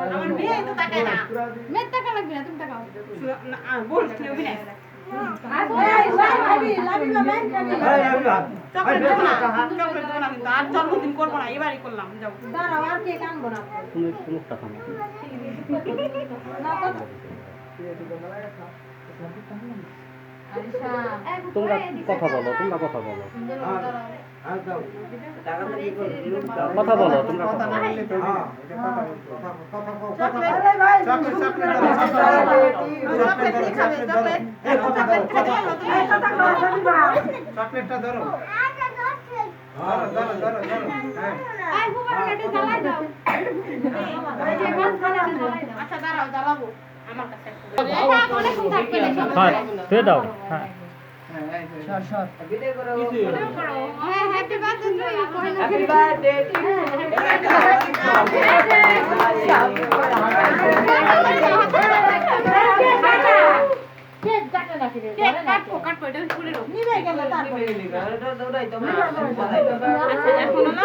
আমার বিয়ে তো তাকায় না মেয়ে টাকা লাগবে না তুমি টাকাও বল কি অভিনয় আর জন্মদিন করবো না এবারই করলাম যাও দাঁড়াও আর কে কানবো না তুমি টাকা তোমরা কথা বলো কথা বলো তোমরা কথা চকলেটটা ধরো আচ্ছা দাঁড়াও জ্বালাবো আমার কাছে হ্যাঁ দাও হ্যাঁ হ্যাপি বার্থডে হ্যাপি বার্থডে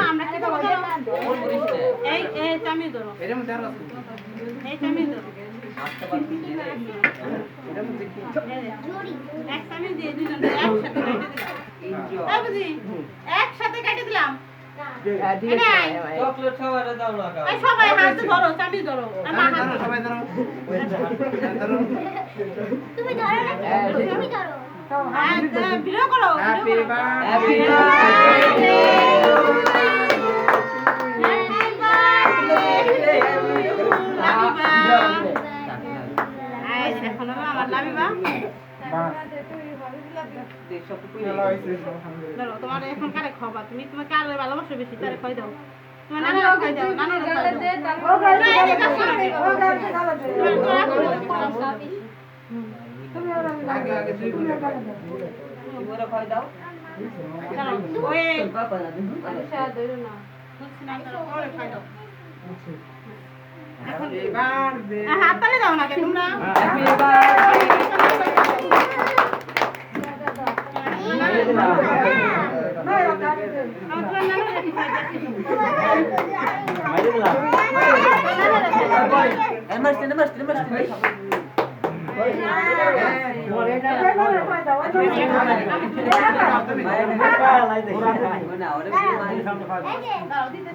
আমরা কি করবো এই চামি ধরো এই চামি ধরো এক চামি দিয়ে দুজন একসাথে কেটে দিলাম চকলেট সবাই দাও না সবাই হাত ধরো চামি ধরো সবাই ধরো তুমি ধরো তুমি ধরো ভিডিও করো হ্যাপি বার্থডে হ্যাপি বার্থডে এখন আমার লাভিবা তোমার এখন কারে খাওয়া তুমি তোমার কারে ভালোবাসো বেশি তারে খাই দাও তোমার নানা খাই দাও নানা আগে আগে তুই বলে ওরা খাই দাও ওই বাবা না আচ্ছা ধরো না ওরে খাই দাও হ্যাপি বার্থডে হাত তালে দাও না কে তোমরা হ্যাপি বার্থডে দাও দিতে